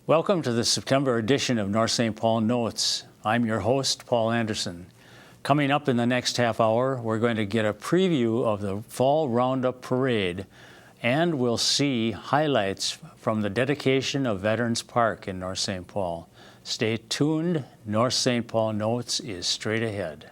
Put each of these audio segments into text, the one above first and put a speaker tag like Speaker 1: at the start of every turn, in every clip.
Speaker 1: Welcome to the September edition of North St. Paul Notes. I'm your host, Paul Anderson. Coming up in the next half hour, we're going to get a preview of the Fall Roundup Parade, and we'll see highlights from the dedication of Veterans Park in North St. Paul. Stay tuned. North St. Paul Notes is straight ahead.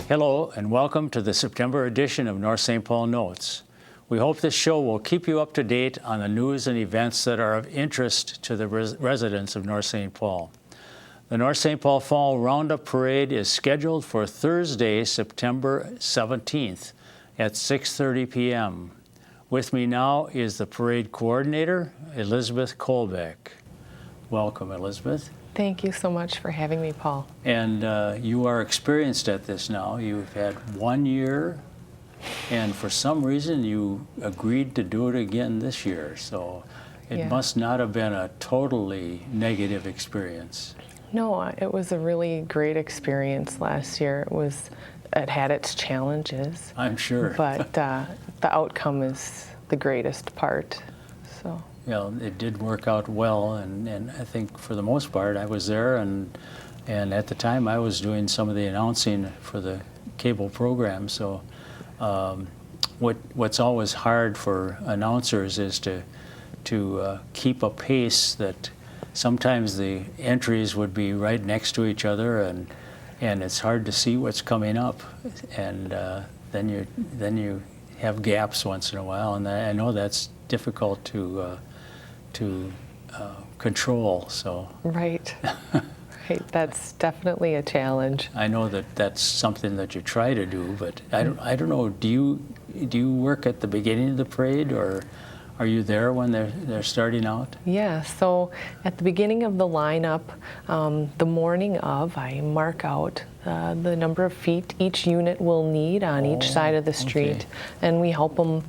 Speaker 1: Hello and welcome to the September edition of North St. Paul Notes. We hope this show will keep you up to date on the news and events that are of interest to the residents of North St. Paul. The North St. Paul Fall Roundup Parade is scheduled for Thursday, September 17th at 6:30 p.m. With me now is the parade coordinator, Elizabeth Kolbeck. Welcome, Elizabeth.
Speaker 2: Thank you so much for having me, Paul.
Speaker 1: And you are experienced at this now. You've had 1 year, and for some reason you agreed to do it again this year. So it must not have been a totally negative experience.
Speaker 2: No, it was a really great experience last year. It had its challenges.
Speaker 1: I'm sure.
Speaker 2: But the outcome is the greatest part. So.
Speaker 1: Yeah, it did work out well, and I think for the most part I was there, and at the time I was doing some of the announcing for the cable program. So what's always hard for announcers is to keep a pace that sometimes the entries would be right next to each other, and it's hard to see what's coming up, and then you have gaps once in a while, and I know that's difficult to control. So
Speaker 2: right. That's definitely a challenge.
Speaker 1: I know that's something that you try to do, but I don't know. Do you work at the beginning of the parade, or are you there when they're starting out?
Speaker 2: Yeah. So at the beginning of the lineup, the morning of, I mark out the number of feet each unit will need on each side of the street, and we help them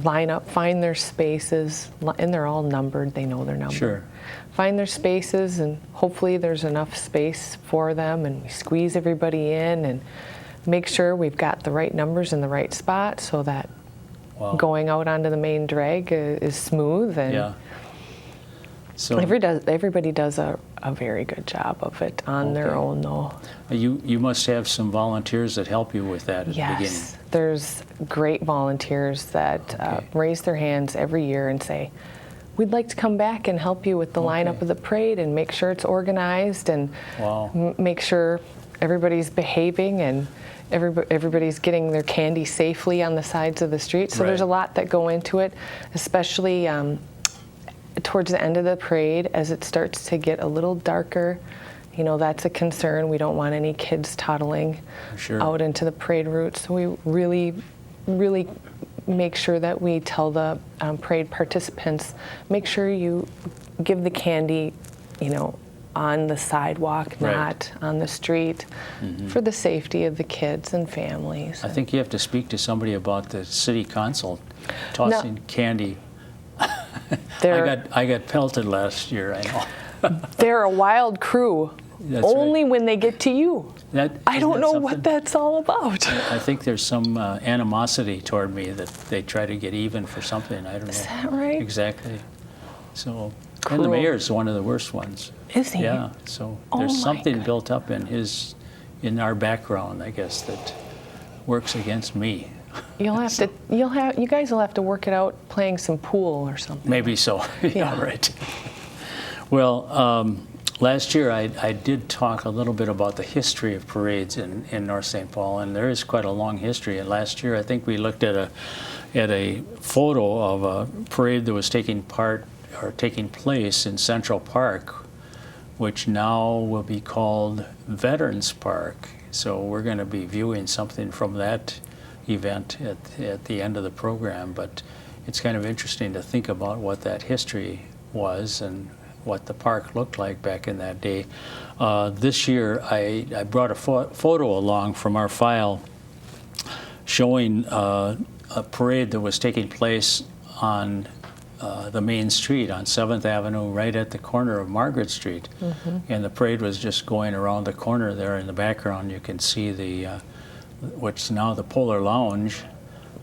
Speaker 2: line up, find their spaces, and they're all numbered. They know their number.
Speaker 1: Sure.
Speaker 2: Find their spaces, and hopefully there's enough space for them, and we squeeze everybody in and make sure we've got the right numbers in the right spot so that going out onto the main drag is smooth. And so everybody does a very good job of it on their own, though.
Speaker 1: You must have some volunteers that help you with that at the beginning.
Speaker 2: Yes, there's great volunteers that raise their hands every year and say, we'd like to come back and help you with the lineup of the parade and make sure it's organized and make sure everybody's behaving and everybody's getting their candy safely on the sides of the street. So there's a lot that go into it, especially towards the end of the parade as it starts to get a little darker. You know, that's a concern. We don't want any kids toddling out into the parade route. So we really, really make sure that we tell the parade participants, make sure you give the candy, on the sidewalk, not on the street, for the safety of the kids and families.
Speaker 1: I think you have to speak to somebody about the city council tossing candy. I got pelted last year, I know.
Speaker 2: They're a wild crew.
Speaker 1: That's
Speaker 2: only when they get to you. I don't know
Speaker 1: something?
Speaker 2: what that's all about.
Speaker 1: I think there's some animosity toward me that they try to get even for something. I don't know.
Speaker 2: Is that right?
Speaker 1: Exactly. So,
Speaker 2: Cool.
Speaker 1: And the mayor's one of the worst ones.
Speaker 2: Is he?
Speaker 1: Yeah. So there's something built up in our background, I guess, that works against me.
Speaker 2: You guys will have to work it out playing some pool or something.
Speaker 1: Maybe so. Yeah, right. Well, Last year, I did talk a little bit about the history of parades in North St. Paul, and there is quite a long history. And last year, I think we looked at a photo of a parade that was taking place in Central Park, which now will be called Veterans Park. So we're going to be viewing something from that event at the end of the program. But it's kind of interesting to think about what that history was and what the park looked like back in that day. This year, I brought a photo along from our file showing a parade that was taking place on the main street on 7th Avenue, right at the corner of Margaret Street. And the parade was just going around the corner there. In the background, you can see what's now the Polar Lounge,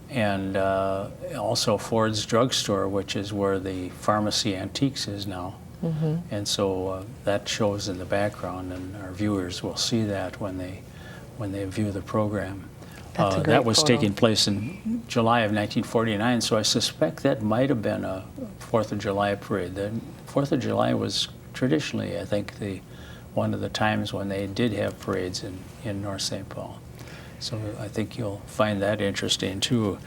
Speaker 1: and also Ford's Drugstore, which is where the Pharmacy Antiques is now. And so that shows in the background, and our viewers will see that when they view the program.
Speaker 2: That's a great
Speaker 1: that was
Speaker 2: photo.
Speaker 1: taking place in July of 1949, so I suspect that might have been a 4th of July parade. The 4th of July was traditionally, I think, one of the times when they did have parades in North St. Paul. So I think you'll find that interesting too.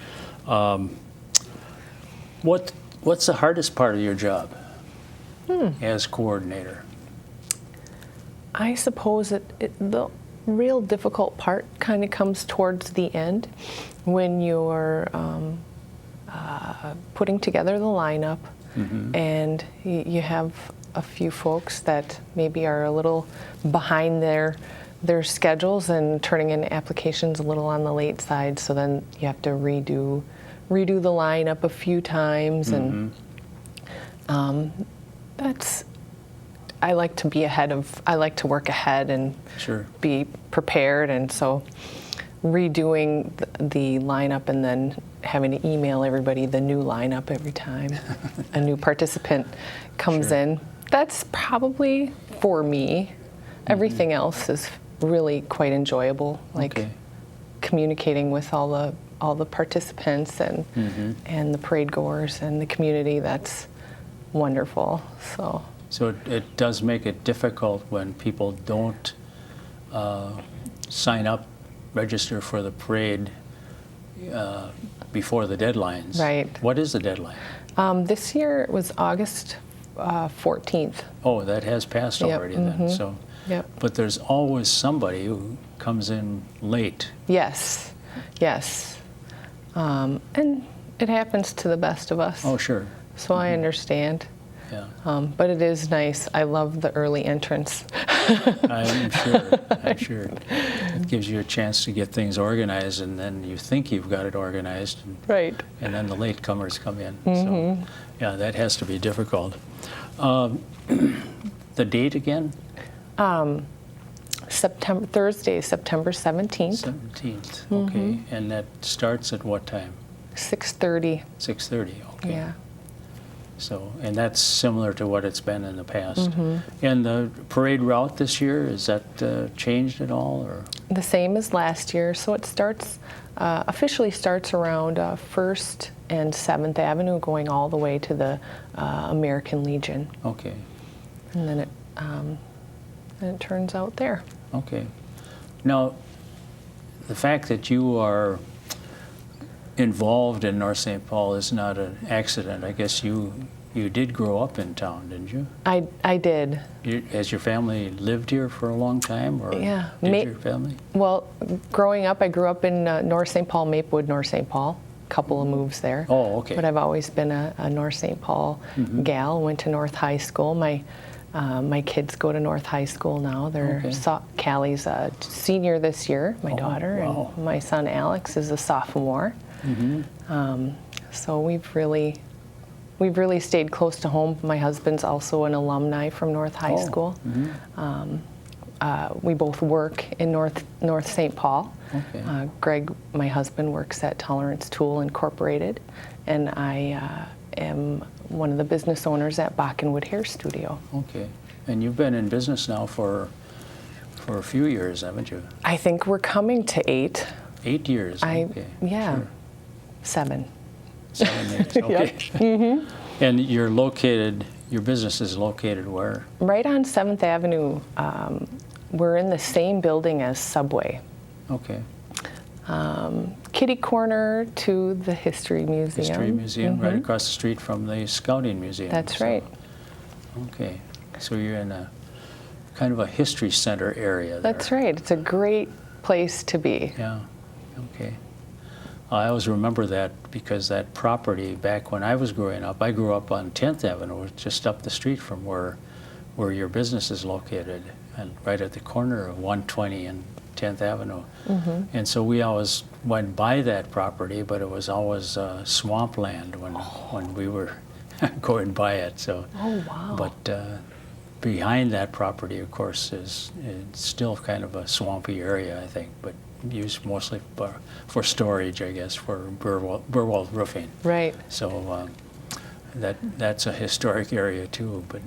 Speaker 1: What's the hardest part of your job as coordinator?
Speaker 2: I suppose the real difficult part kind of comes towards the end when you're putting together the lineup, and you have a few folks that maybe are a little behind their schedules and turning in applications a little on the late side, so then you have to redo the lineup a few times, and I like to work ahead and
Speaker 1: Sure.
Speaker 2: be prepared, and so redoing the lineup and then having to email everybody the new lineup every time a new participant comes
Speaker 1: Sure.
Speaker 2: in. That's probably, for me, everything else is really quite enjoyable, like
Speaker 1: Okay.
Speaker 2: communicating with all the participants and the parade goers and the community. That's wonderful.
Speaker 1: So it does make it difficult when people don't sign up, register for the parade before the deadlines.
Speaker 2: Right.
Speaker 1: What is the deadline?
Speaker 2: This year it was August 14th.
Speaker 1: Oh, that has passed
Speaker 2: Yep,
Speaker 1: already then. So,
Speaker 2: Yep.
Speaker 1: but there's always somebody who comes in late.
Speaker 2: Yes. And it happens to the best of us.
Speaker 1: Oh, sure.
Speaker 2: So I understand.
Speaker 1: Yeah.
Speaker 2: But it is nice. I love the early entrance.
Speaker 1: I'm sure. It gives you a chance to get things organized, and then you think you've got it organized,
Speaker 2: Right.
Speaker 1: and then the latecomers come in. So, yeah, that has to be difficult. The date again?
Speaker 2: Thursday, September 17th,
Speaker 1: 17th. Okay. And that starts at what time?
Speaker 2: 6:30.
Speaker 1: 6:30. Okay.
Speaker 2: Yeah.
Speaker 1: So, and that's similar to what it's been in the past. And the parade route this year, is that changed at all, or?
Speaker 2: The same as last year. So it starts, officially starts around 1st and 7th Avenue, going all the way to the American Legion.
Speaker 1: Okay.
Speaker 2: And then it turns out there.
Speaker 1: Okay. Now, the fact that you are involved in North St. Paul is not an accident. I guess you did grow up in town, didn't you?
Speaker 2: I did.
Speaker 1: Has your family lived here for a long time, or
Speaker 2: Yeah.
Speaker 1: did your family?
Speaker 2: Well, growing up, I grew up in North St. Paul, Maplewood, North St. Paul. Couple of moves there.
Speaker 1: Oh, okay.
Speaker 2: But I've always been a North St. Paul gal. Went to North High School. My kids go to North High School now. They're
Speaker 1: Okay.
Speaker 2: Callie's a senior this year, my daughter,
Speaker 1: wow.
Speaker 2: and my son Alex is a sophomore. So we've really stayed close to home. My husband's also an alumni from North High School. We both work in North St. Paul.
Speaker 1: Okay.
Speaker 2: Greg, my husband, works at Tolerance Tool Incorporated, and I am one of the business owners at Backenwood Hair Studio.
Speaker 1: Okay. And you've been in business now for a few years, haven't you?
Speaker 2: I think we're coming to 8.
Speaker 1: 8 years. Okay.
Speaker 2: Yeah,
Speaker 1: Sure.
Speaker 2: 7.
Speaker 1: 7 years. Okay. And you're located Your business is located where?
Speaker 2: Right on 7th Avenue. We're in the same building as Subway.
Speaker 1: Okay.
Speaker 2: Kitty corner to the History Museum.
Speaker 1: History Museum, right across the street from the Scouting Museum.
Speaker 2: That's
Speaker 1: So-
Speaker 2: right.
Speaker 1: Okay. So you're in a kind of a history center area there.
Speaker 2: That's right. It's a great place to be.
Speaker 1: Yeah. Okay. I always remember that because that property back when I was growing up, I grew up on 10th Avenue, just up the street from where your business is located, and right at the corner of 120 and 10th Avenue. And so we always went by that property, but it was always swampland when we were going by it. So,
Speaker 2: Oh, wow.
Speaker 1: but behind that property, of course, is still kind of a swampy area, I think, but used mostly for storage, I guess, for Burwell Roofing.
Speaker 2: Right.
Speaker 1: So that's a historic area too, but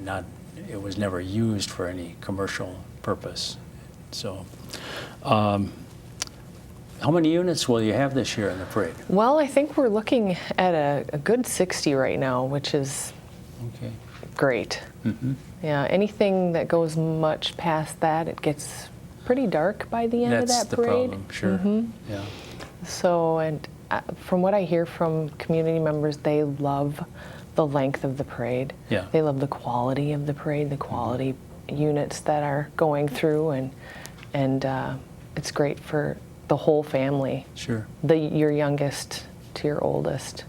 Speaker 1: it was never used for any commercial purpose. So, how many units will you have this year in the parade?
Speaker 2: Well, I think we're looking at a good 60 right now, which is
Speaker 1: Okay.
Speaker 2: great. Yeah, anything that goes much past that, it gets pretty dark by the end
Speaker 1: That's
Speaker 2: of that
Speaker 1: the
Speaker 2: parade.
Speaker 1: problem, sure. Yeah.
Speaker 2: So, and from what I hear from community members, they love the length of the parade.
Speaker 1: Yeah.
Speaker 2: They love the quality of the parade, the quality units that are going through, and it's great for the whole family.
Speaker 1: Sure.
Speaker 2: Your youngest to your oldest,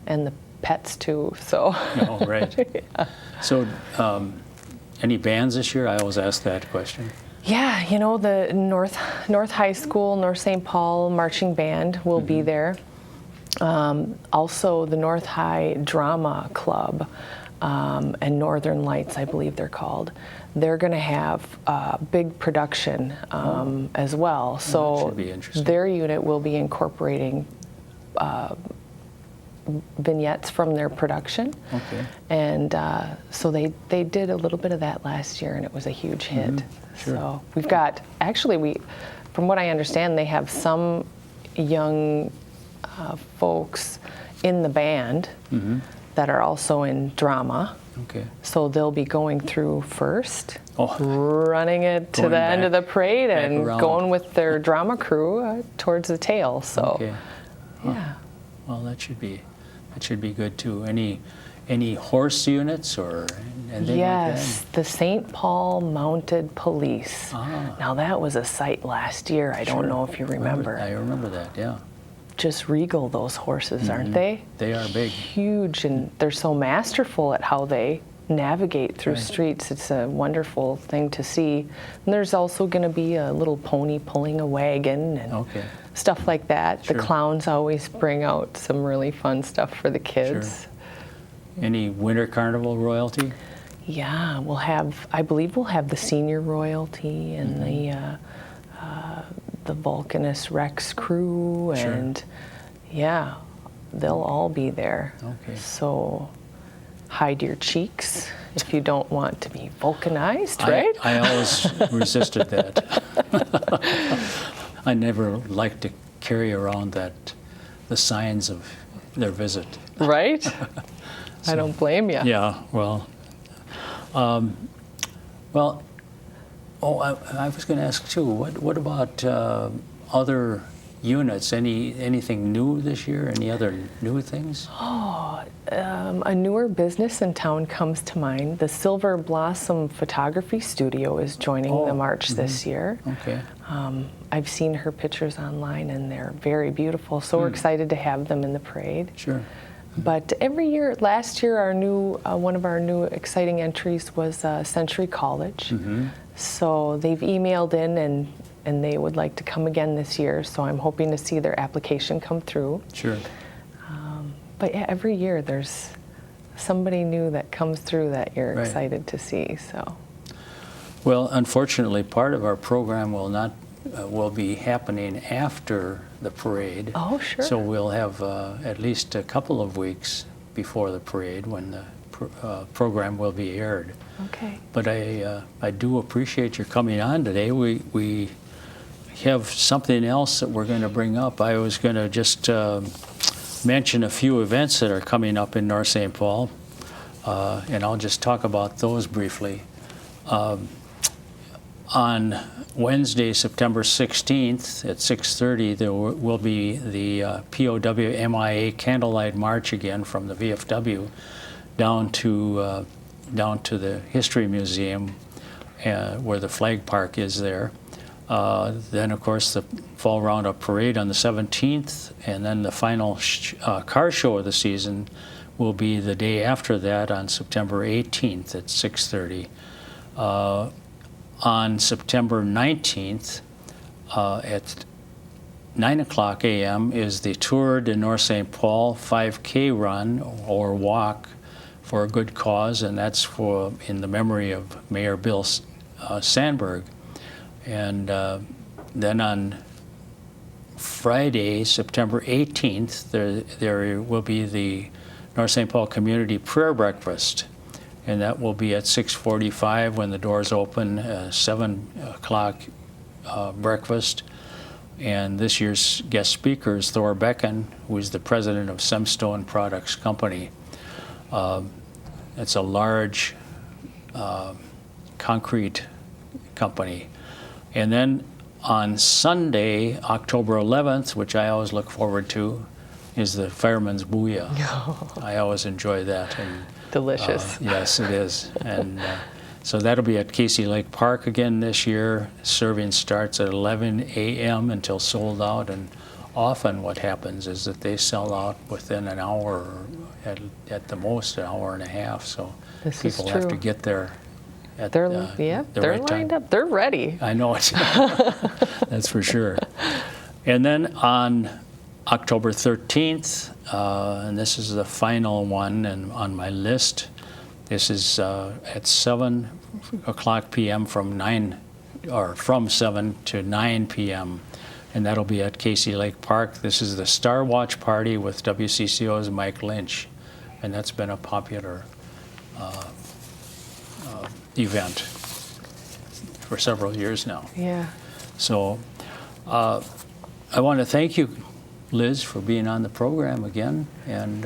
Speaker 2: and the pets too. So.
Speaker 1: Oh, right. So, any bands this year? I always ask that question.
Speaker 2: Yeah, you know, the North High School, North St. Paul Marching Band will be there. Also, the North High Drama Club and Northern Lights, I believe they're called. They're going to have a big production as well. So
Speaker 1: that should be interesting.
Speaker 2: their unit will be incorporating vignettes from their production.
Speaker 1: Okay.
Speaker 2: And so they did a little bit of that last year, and it was a huge hit.
Speaker 1: Sure.
Speaker 2: So we've got, actually, from what I understand, they have some young folks in the band that are also in drama.
Speaker 1: Okay.
Speaker 2: So they'll be going through first,
Speaker 1: Oh.
Speaker 2: running it to
Speaker 1: Going
Speaker 2: the end of
Speaker 1: back-
Speaker 2: the parade,
Speaker 1: back
Speaker 2: and
Speaker 1: around.
Speaker 2: going with their drama crew towards the tail. So,
Speaker 1: Okay.
Speaker 2: yeah.
Speaker 1: Well, that should be good too. Any horse units or anything
Speaker 2: Yes, the St. Paul Mounted Police.
Speaker 1: Ah.
Speaker 2: Now that was a sight last year. I
Speaker 1: like that?
Speaker 2: don't
Speaker 1: Sure.
Speaker 2: know if you remember.
Speaker 1: I remember that. Yeah.
Speaker 2: Just regal, those horses, aren't they?
Speaker 1: They are big.
Speaker 2: Huge, and they're so masterful at how they navigate through
Speaker 1: Right.
Speaker 2: streets. It's a wonderful thing to see. And there's also going to be a little pony pulling a wagon and
Speaker 1: Okay.
Speaker 2: stuff like that.
Speaker 1: Sure.
Speaker 2: The clowns always bring out some really fun stuff for the kids.
Speaker 1: Any winter carnival royalty?
Speaker 2: Yeah, I believe we'll have the senior royalty and the Vulcanus Rex crew,
Speaker 1: Sure.
Speaker 2: and yeah, they'll all be there.
Speaker 1: Okay.
Speaker 2: So hide your cheeks if you don't want to be vulcanized, right?
Speaker 1: I always resisted that. I never liked to carry around the signs of their visit.
Speaker 2: Right? I don't blame you.
Speaker 1: Yeah, well, I was going to ask too. What about other units? Anything new this year? Any other new things?
Speaker 2: A newer business in town comes to mind. The Silver Blossom Photography Studio is joining the march this year.
Speaker 1: Okay.
Speaker 2: I've seen her pictures online, and they're very beautiful. So we're excited to have them in the parade.
Speaker 1: Sure.
Speaker 2: But every year, last year, one of our new exciting entries was Century College. So they've emailed in, and they would like to come again this year. So I'm hoping to see their application come through.
Speaker 1: Sure.
Speaker 2: But yeah, every year there's somebody new that comes through that you're
Speaker 1: Right.
Speaker 2: excited to see. So
Speaker 1: Well, unfortunately, part of our program will be happening after the parade.
Speaker 2: Oh, sure.
Speaker 1: So we'll have at least a couple of weeks before the parade when the program will be aired.
Speaker 2: okay.
Speaker 1: But I do appreciate your coming on today. We have something else that we're going to bring up. I was going to just mention a few events that are coming up in North St. Paul. and I'll just talk about those briefly. On Wednesday, September 16th at 6:30, there will be the POW MIA Candlelight March again from the VFW down to the History Museum, where the flag park is there. Then, of course, the Fall Roundup Parade on the 17th, and then the final car show of the season will be the day after that on September 18th at 6:30. On September 19th at 9 o'clock a.m. is the Tour de North St. Paul 5K run or walk for a good cause, and that's in the memory of Mayor Bill Sandberg. And then on Friday, September 18th, there will be the North St. Paul Community Prayer Breakfast, and that will be at 6:45 when the doors open, 7 o'clock breakfast. And this year's guest speaker is Thor Becken, who is the president of Semstone Products Company. It's a large concrete company. And then on Sunday, October 11th, which I always look forward to, is the Fireman's Booyah. I always enjoy that. And
Speaker 2: delicious.
Speaker 1: Yes, it is. And so that'll be at Casey Lake Park again this year. Serving starts at 11 a.m. until sold out. And often what happens is that they sell out within an hour, or at the most an hour and a half. So people have to get there at
Speaker 2: they're
Speaker 1: the
Speaker 2: they're
Speaker 1: right
Speaker 2: lined
Speaker 1: time.
Speaker 2: up. They're ready.
Speaker 1: I know it. That's for sure. And then on October 13th, and this is the final one and on my list. This is at 7 o'clock p.m. from 7 to 9 p.m. and that'll be at Casey Lake Park. This is the Star Watch Party with WCCO's Mike Lynch, and that's been a popular event for several years now.
Speaker 2: Yeah.
Speaker 1: So I want to thank you, Liz, for being on the program again, and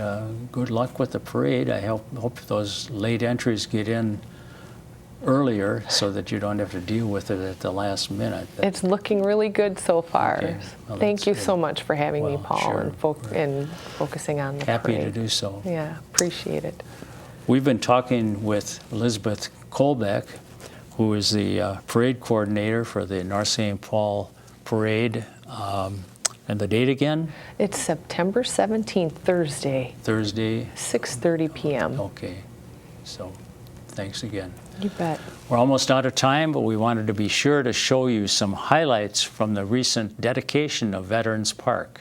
Speaker 1: good luck with the parade. I hope those late entries get in earlier so that you don't have to deal with it at the last minute.
Speaker 2: It's looking really good so far.
Speaker 1: Okay. Well,
Speaker 2: thank you
Speaker 1: good.
Speaker 2: so much for having me,
Speaker 1: Well,
Speaker 2: Paul,
Speaker 1: sure.
Speaker 2: and focusing on the
Speaker 1: Happy
Speaker 2: parade.
Speaker 1: to do so.
Speaker 2: Yeah, appreciate it.
Speaker 1: We've been talking with Elizabeth Kolbeck, who is the parade coordinator for the North St. Paul Parade. And the date again?
Speaker 2: It's September 17th, Thursday,
Speaker 1: Thursday.
Speaker 2: 6:30 p.m.
Speaker 1: Okay. So thanks again.
Speaker 2: You bet.
Speaker 1: We're almost out of time, but we wanted to be sure to show you some highlights from the recent dedication of Veterans Park.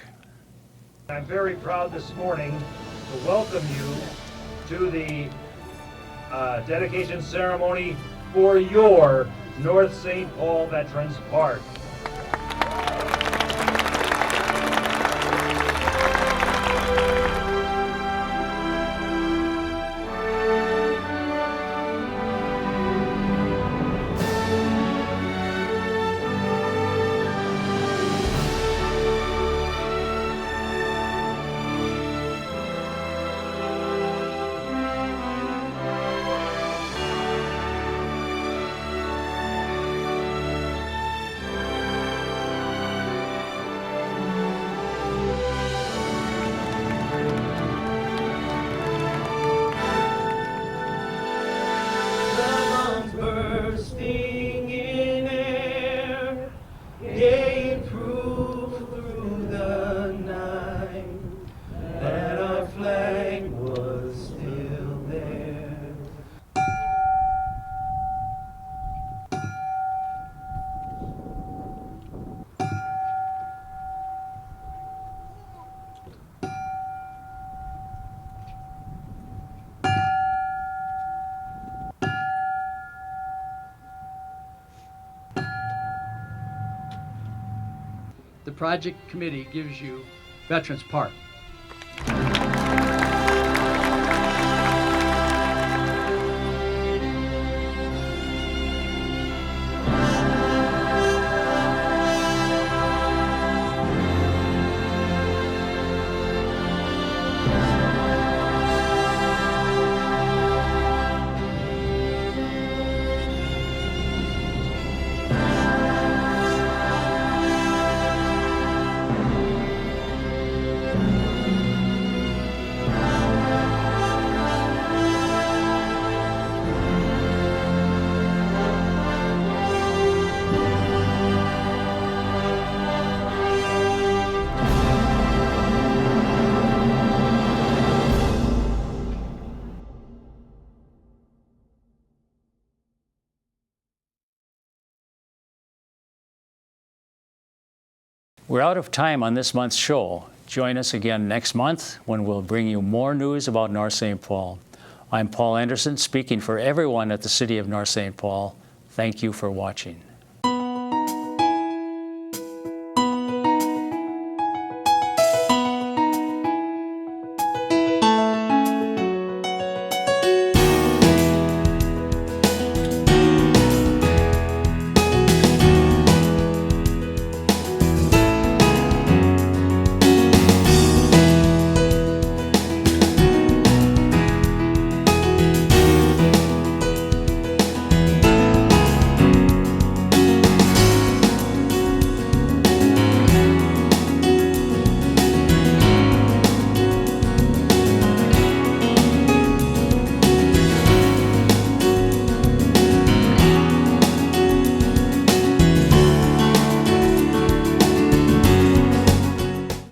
Speaker 3: I'm very proud this morning to welcome you to the dedication ceremony for your North St. Paul Veterans Park. Bursting in air, gave proof through the night that our flag was still there.
Speaker 4: The project committee gives you Veterans Park.
Speaker 1: We're out of time on this month's show. Join us again next month when we'll bring you more news about North St. Paul. I'm Paul Anderson, speaking for everyone at the City of North St. Paul. Thank you for watching.